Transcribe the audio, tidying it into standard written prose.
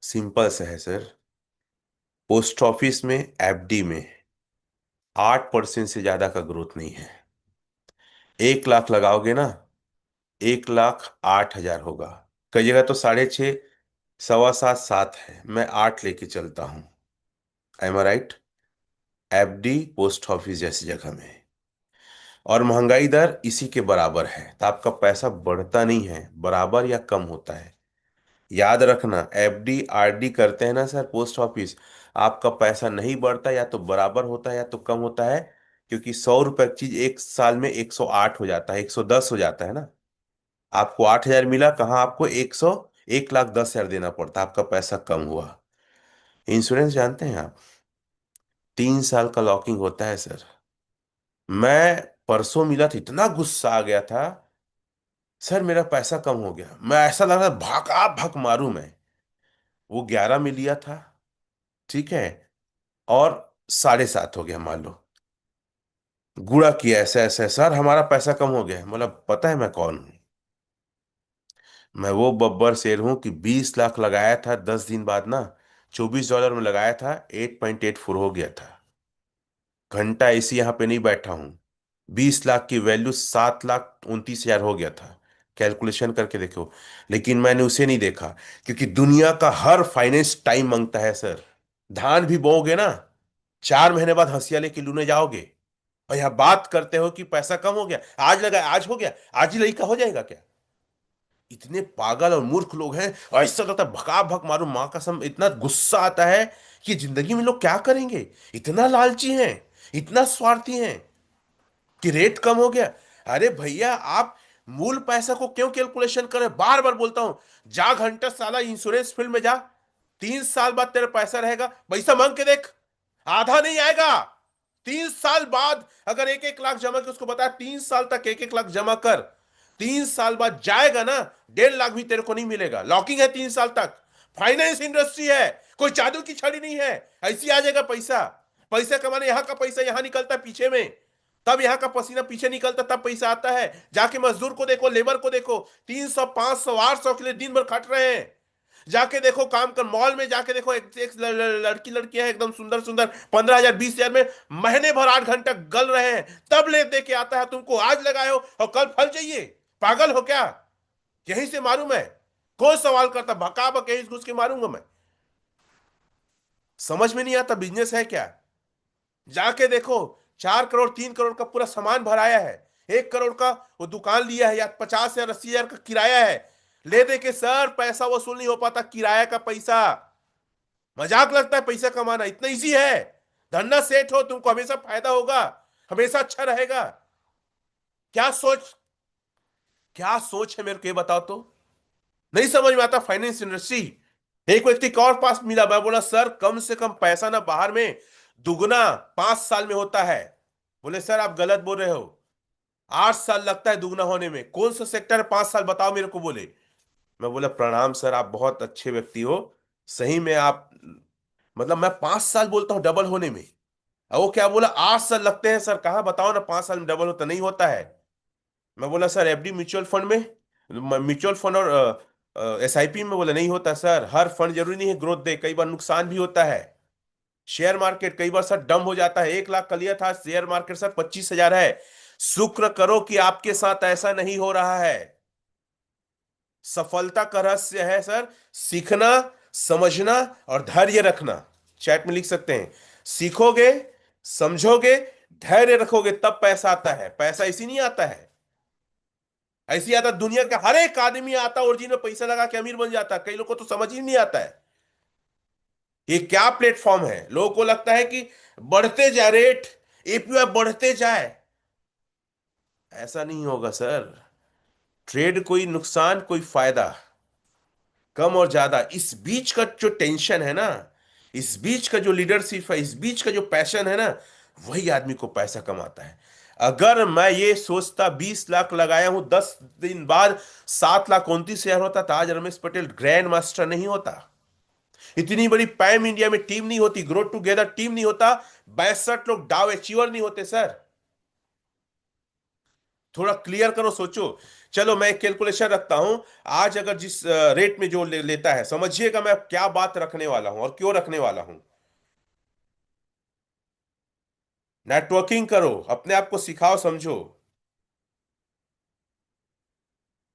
Simple सा है sir. Post office में एफडी में 8% से ज्यादा का ग्रोथ नहीं है। 1 लाख लगाओगे ना, 1,08,000 होगा। कई जगह तो 6.5, 7.25, 7 है, मैं 8 लेके चलता हूँ। एम आई राइट? एफडी पोस्ट ऑफिस जैसी जगह में, और महंगाई दर इसी के बराबर है, तो आपका पैसा बढ़ता नहीं है, बराबर या कम होता है। याद रखना, एफडी आरडी करते हैं ना सर पोस्ट ऑफिस, आपका पैसा नहीं बढ़ता, या तो बराबर होता है या तो कम होता है। क्योंकि 100 रुपए की चीज 1 साल में 108 हो जाता है, 110 हो जाता है ना। आपको 8,000 मिला, कहाँ आपको 1,10,000 देना पड़ता, आपका पैसा कम हुआ। इंश्योरेंस जानते हैं आप? 3 साल का लॉकिंग होता है सर। मैं परसों मिला था, इतना गुस्सा आ गया था सर, मेरा पैसा कम हो गया, मैं ऐसा लग रहा भागा भग मारू मैं। वो 11 में लिया था, ठीक है, और 7.5 हो गया मान लो। गुणा किया ऐसे ऐसे, सर हमारा पैसा कम हो गया। मतलब पता है मैं कौन हूं? मैं वो बब्बर शेर हूं कि 20 लाख लगाया था, 10 दिन बाद ना $24 में लगाया था, 8.84 हो गया था। घंटा इसी यहाँ पे नहीं बैठा हूँ। 20 लाख की वैल्यू 7,29,000 हो गया था। कैलकुलेशन करके देखो। लेकिन मैंने उसे नहीं देखा, क्योंकि दुनिया का हर फाइनेंस टाइम मांगता है सर। धान भी बोओगे ना, 4 महीने बाद हंसिया लेके लूने जाओगे, और यहाँ बात करते हो कि पैसा कम हो गया, आज लगा आज हो गया, आज ही लड़का हो जाएगा क्या? इतने पागल और मूर्ख लोग हैं, और ऐसा लगता है भगा भग मारू माँ कसम, इतना गुस्सा आता है कि जिंदगी में लोग क्या करेंगे। इतना लालची हैं, इतना स्वार्थी हैं कि रेट कम हो गया। अरे भैया, आप मूल पैसा को क्यों कैलकुलेशन करें? बार बार बोलता हूं, जा घंटा साला इंश्योरेंस फील्ड में जा। 3 साल बाद तेरा पैसा रहेगा, पैसा मांग के देख, आधा नहीं आएगा। 3 साल बाद अगर 1-1 लाख जमा कर, उसको बताया 3 साल तक 1-1 लाख जमा कर, 3 साल बाद जाएगा ना, 1.5 लाख भी तेरे को नहीं मिलेगा। लॉकिंग है 3 साल तक। फाइनेंस इंडस्ट्री है, कोई जादू की छड़ी नहीं है। ऐसी आ जाएगा पैसा। पैसा कमाने, यहां का पैसा यहां निकलता है पीछे में, तब यहां का पसीना पीछे निकलता, तब पैसा आता है। जाके मजदूर को देखो, लेबर को देखो, 300, 500, 800 के लिए दिन भर खट रहे हैं। जाके देखो, काम कर, मॉल में जाके देखो, एक लड़की लड़कियां एकदम सुंदर सुंदर, 15,000, 20,000 में महीने भर 8 घंटा गल रहे हैं, तब ले दे के आता है तुमको। आज लगाए हो और कल फल चाहिए? पागल हो क्या? यहीं से मारू मैं? कौन सवाल करता? भका बक यहीं घुस के मारूंगा मैं। समझ में नहीं आता बिजनेस है क्या? जाके देखो, 4 करोड़, 3 करोड़ का पूरा सामान भराया है, 1 करोड़ का वो दुकान लिया है, या 50,000, 80,000 का किराया है। ले दे के सर पैसा वसूल नहीं हो पाता, किराया का पैसा। मजाक लगता है पैसा कमाना इतना इजी है? धंधा सेट हो, तुमको हमेशा फायदा होगा, हमेशा अच्छा रहेगा। क्या सोच, क्या सोच है मेरे को ये बताओ तो। नहीं समझ में आता फाइनेंस इंडस्ट्री। एक व्यक्ति के और पास मिला, मैं बोला सर कम से कम पैसा ना बाहर में दुगना 5 साल में होता है। बोले सर आप गलत बोल रहे हो, 8 साल लगता है दुगना होने में। कौन सा सेक्टर है 5 साल बताओ मेरे को, बोले। मैं बोला प्रणाम सर, आप बहुत अच्छे व्यक्ति हो, सही में आप, मतलब मैं 5 साल बोलता हूँ डबल होने में, और वो क्या बोला 8 साल लगते हैं सर। कहा बताओ ना, 5 साल में डबल होता नहीं होता है। मैं बोला सर एफडी म्यूचुअल फंड में, म्यूचुअल फंड और एसआईपी में, बोला नहीं होता सर, हर फंड जरूरी नहीं है ग्रोथ दे, कई बार नुकसान भी होता है। शेयर मार्केट कई बार सर डम हो जाता है, 1 लाख का लिया था शेयर मार्केट सर 25,000 है। शुक्र करो कि आपके साथ ऐसा नहीं हो रहा है। सफलता का रहस्य है सर, सीखना, समझना और धैर्य रखना। चैट में लिख सकते हैं, सीखोगे, समझोगे, धैर्य रखोगे, तब पैसा आता है। पैसा इसी नहीं आता है, ऐसी आता दुनिया का हर एक आदमी आता ओरिजिनल पैसा लगा के अमीर बन जाता है। कई लोगों को तो समझ ही नहीं आता है ये क्या प्लेटफॉर्म है। लोगों को लगता है कि बढ़ते जाए रेट, एपीआई बढ़ते जाए। ऐसा नहीं होगा सर। ट्रेड कोई नुकसान कोई फायदा, कम और ज्यादा, इस बीच का जो टेंशन है ना, इस बीच का जो लीडरशिप है, इस बीच का जो पैशन है ना, वही आदमी को पैसा कमाता है। अगर मैं ये सोचता 20 लाख लगाया हूं, 10 दिन बाद 7,29,000 होता, तो आज रमेश पटेल ग्रैंड मास्टर नहीं होता, इतनी बड़ी पैम इंडिया में टीम नहीं होती, ग्रो टुगेदर टीम नहीं होता, 62 लोग डाव अचीवर नहीं होते सर। थोड़ा क्लियर करो, सोचो। चलो मैं एक कैलकुलेशन रखता हूं। आज अगर जिस रेट में जो लेता है, समझिएगा मैं क्या बात रखने वाला हूं और क्यों रखने वाला हूं। नेटवर्किंग करो, अपने आप को सिखाओ, समझो।